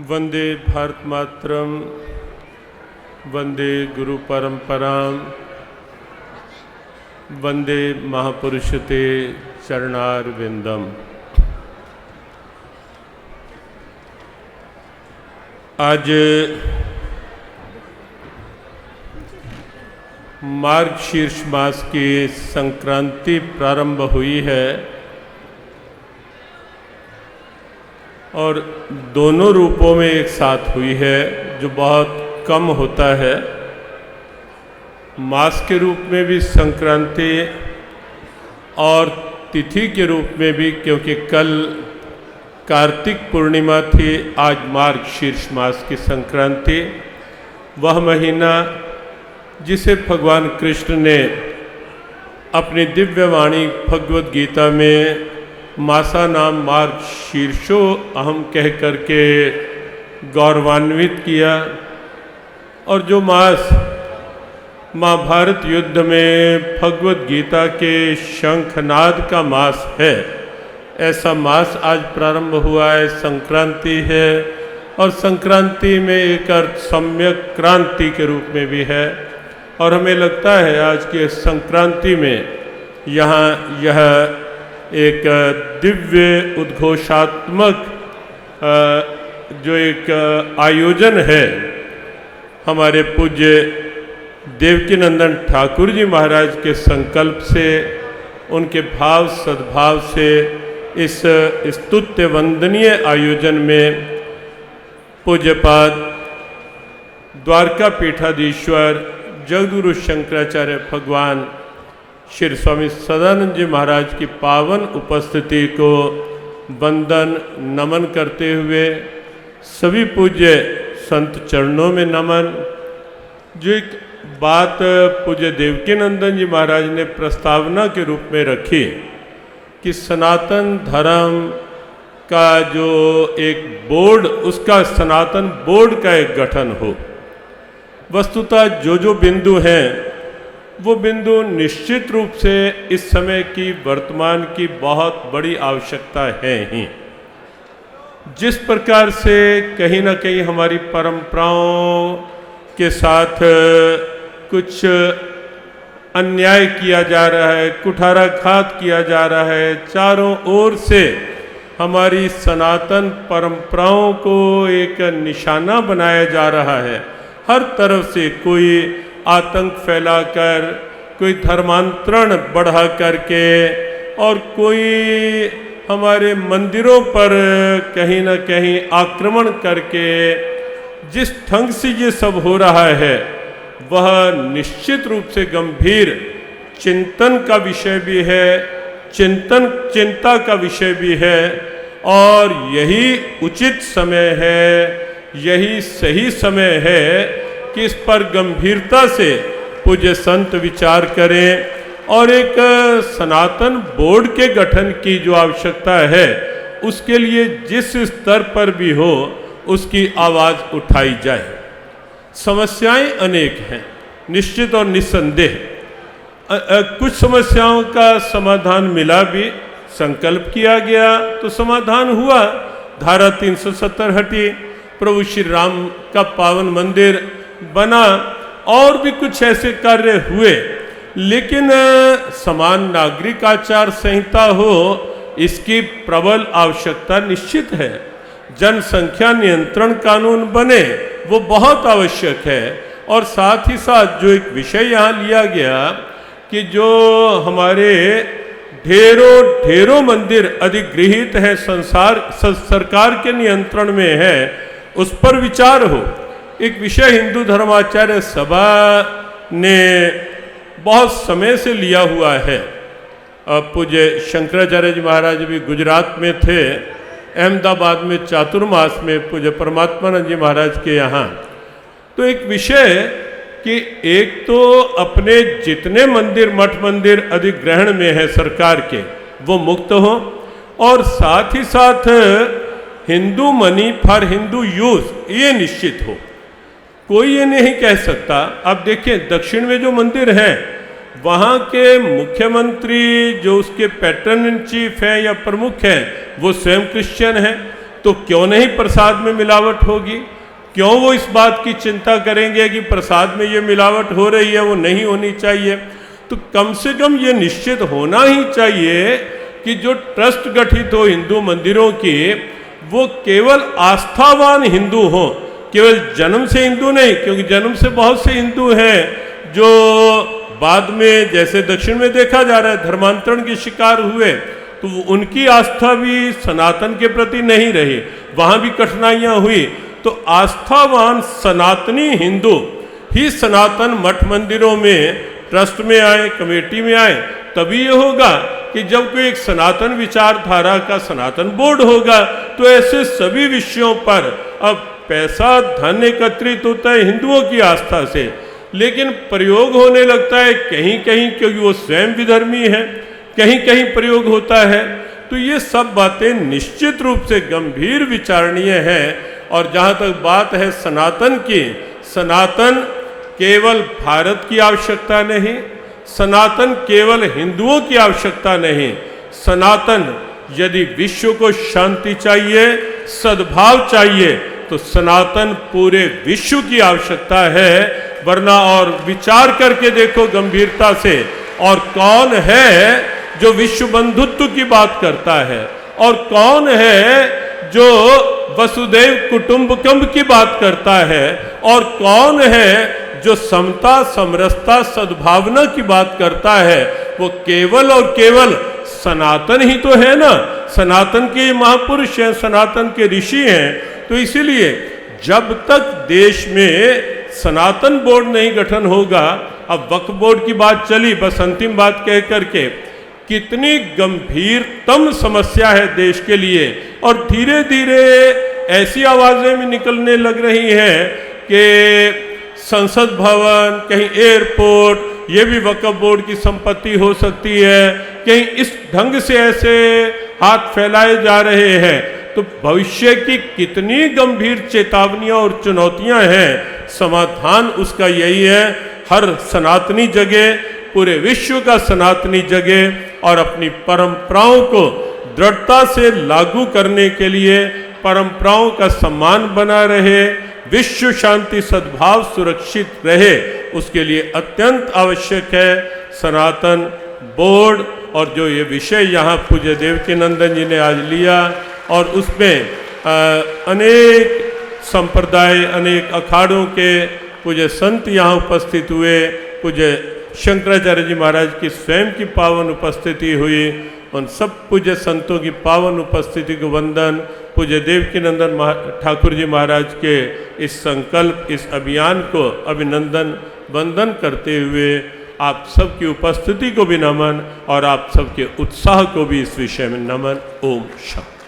वंदे भारत मातरम, वंदे गुरु परंपराम, वंदे महापुरुषते चरणारविंदम। आज मार्गशीर्ष मास की संक्रांति प्रारंभ हुई है और दोनों रूपों में एक साथ हुई है, जो बहुत कम होता है। मास के रूप में भी संक्रांति और तिथि के रूप में भी, क्योंकि कल कार्तिक पूर्णिमा थी, आज मार्गशीर्ष मास की संक्रांति, वह महीना जिसे भगवान कृष्ण ने अपनी दिव्य वाणी भगवद गीता में मासा नाम मार्गशीर्षो अहम कह करके गौरवान्वित किया। और जो मास महाभारत युद्ध में भगवद गीता के शंखनाद का मास है, ऐसा मास आज प्रारंभ हुआ है, संक्रांति है। और संक्रांति में एक अर्थ सम्यक क्रांति के रूप में भी है। और हमें लगता है आज के संक्रांति में यहाँ यह एक दिव्य उद्घोषात्मक जो एक आयोजन है, हमारे पूज्य देवकीनंदन ठाकुर जी महाराज के संकल्प से, उनके भाव सद्भाव से इस स्तुत्य वंदनीय आयोजन में पूज्यपाद द्वारका पीठाधीश्वर जगद्गुरु शंकराचार्य भगवान श्री स्वामी सदानंद जी महाराज की पावन उपस्थिति को वंदन नमन करते हुए सभी पूज्य संत चरणों में नमन। जो एक बात पूज्य देवकीनंदन जी महाराज ने प्रस्तावना के रूप में रखी कि सनातन धर्म का जो एक बोर्ड, उसका सनातन बोर्ड का एक गठन हो। वस्तुतः जो बिंदु हैं वो बिंदु निश्चित रूप से इस समय की वर्तमान की बहुत बड़ी आवश्यकता है ही। जिस प्रकार से कहीं ना कहीं हमारी परंपराओं के साथ कुछ अन्याय किया जा रहा है, कुठाराघात किया जा रहा है, चारों ओर से हमारी सनातन परंपराओं को एक निशाना बनाया जा रहा है। हर तरफ से कोई आतंक फैलाकर, कोई धर्मांतरण बढ़ा करके, और कोई हमारे मंदिरों पर कहीं ना कहीं आक्रमण करके, जिस ढंग से ये सब हो रहा है वह निश्चित रूप से गंभीर चिंतन का विषय भी है, चिंता का विषय भी है। और यही उचित समय है, यही सही समय है कि इस पर गंभीरता से पूज्य संत विचार करें और एक सनातन बोर्ड के गठन की जो आवश्यकता है, उसके लिए जिस स्तर पर भी हो उसकी आवाज़ उठाई जाए। समस्याएं अनेक हैं, निश्चित और निस्संदेह। कुछ समस्याओं का समाधान मिला भी, संकल्प किया गया तो समाधान हुआ। धारा 370 हटी, प्रभु श्री राम का पावन मंदिर बना, और भी कुछ ऐसे कार्य हुए। लेकिन समान नागरिक आचार संहिता हो, इसकी प्रबल आवश्यकता निश्चित है। जनसंख्या नियंत्रण कानून बने, वो बहुत आवश्यक है। और साथ ही साथ जो एक विषय यहाँ लिया गया कि जो हमारे ढेरों मंदिर अधिगृहित हैं, सरकार के नियंत्रण में है, उस पर विचार हो। एक विषय हिंदू धर्माचार्य सभा ने बहुत समय से लिया हुआ है। पूज्य शंकराचार्य जी महाराज भी गुजरात में थे, अहमदाबाद में चातुर्मास में पूज्य परमात्मानंद जी महाराज के यहाँ। तो एक विषय कि एक तो अपने जितने मंदिर, मठ मंदिर अधिग्रहण में है सरकार के, वो मुक्त हो, और साथ ही साथ Hindu money for Hindu use, ये निश्चित हो। कोई ये नहीं कह सकता। अब देखिए, दक्षिण में जो मंदिर हैं वहाँ के मुख्यमंत्री जो उसके पैटर्न इन चीफ हैं या प्रमुख हैं वो स्वयं क्रिश्चियन हैं। तो क्यों नहीं प्रसाद में मिलावट होगी? क्यों वो इस बात की चिंता करेंगे कि प्रसाद में ये मिलावट हो रही है, वो नहीं होनी चाहिए? तो कम से कम ये निश्चित होना ही चाहिए कि जो ट्रस्ट गठित हो हिंदू मंदिरों की, वो केवल आस्थावान हिंदू हो, केवल जन्म से हिंदू नहीं, क्योंकि जन्म से बहुत से हिंदू हैं जो बाद में, जैसे दक्षिण में देखा जा रहा है, धर्मांतरण के शिकार हुए, तो उनकी आस्था भी सनातन के प्रति नहीं रही, वहाँ भी कठिनाइयाँ हुई। तो आस्थावान सनातनी हिंदू ही सनातन मठ मंदिरों में, ट्रस्ट में आए, कमेटी में आए, तभी ये होगा कि जब कोई एक सनातन विचारधारा का सनातन बोर्ड होगा। तो ऐसे सभी विषयों पर अब पैसा धन एकत्रित होता है हिंदुओं की आस्था से, लेकिन प्रयोग होने लगता है कहीं कहीं, क्योंकि वो स्वयं विधर्मी है, कहीं कहीं प्रयोग होता है। तो ये सब बातें निश्चित रूप से गंभीर विचारणीय है। और जहाँ तक बात है सनातन की, सनातन केवल भारत की आवश्यकता नहीं, सनातन केवल हिंदुओं की आवश्यकता नहीं, सनातन यदि विश्व को शांति चाहिए, सद्भाव चाहिए, तो सनातन पूरे विश्व की आवश्यकता है। वरना, और विचार करके देखो गंभीरता से, और कौन है जो विश्व बंधुत्व की बात करता है, और कौन है जो वसुदैव कुटुंबकम की बात करता है, और कौन है जो समता, समरसता, सद्भावना की बात करता है? वो केवल और केवल सनातन ही तो है ना। सनातन के महापुरुष हैं, सनातन के ऋषि हैं। तो इसीलिए जब तक देश में सनातन बोर्ड नहीं गठन होगा, अब वक्फ बोर्ड की बात चली, बस अंतिम बात कह करके, कितनी गंभीरतम समस्या है देश के लिए, और धीरे धीरे ऐसी आवाजें भी निकलने लग रही हैं कि संसद भवन, कहीं एयरपोर्ट, ये भी वक्फ बोर्ड की संपत्ति हो सकती है, कहीं इस ढंग से ऐसे हाथ फैलाए जा रहे हैं। तो भविष्य की कितनी गंभीर चेतावनियां और चुनौतियां हैं। समाधान उसका यही है, हर सनातनी जगह, पूरे विश्व का सनातनी जगह और अपनी परंपराओं को दृढ़ता से लागू करने के लिए, परंपराओं का सम्मान बना रहे, विश्व शांति सद्भाव सुरक्षित रहे, उसके लिए अत्यंत आवश्यक है सनातन बोर्ड। और जो ये विषय यहाँ पूज्य देवकीनंदन जी ने आज लिया, और उसमें अनेक संप्रदाय, अनेक अखाड़ों के पूज्य संत यहाँ उपस्थित हुए, पूज्य शंकराचार्य जी महाराज की स्वयं की पावन उपस्थिति हुई, उन सब पूज्य संतों की पावन उपस्थिति को वंदन। पूज्य देवकीनंदन ठाकुर जी महाराज के इस संकल्प, इस अभियान को अभिनंदन वंदन करते हुए आप सबकी उपस्थिति को भी नमन, और आप सबके उत्साह को भी इस विषय में नमन। ओम शांति।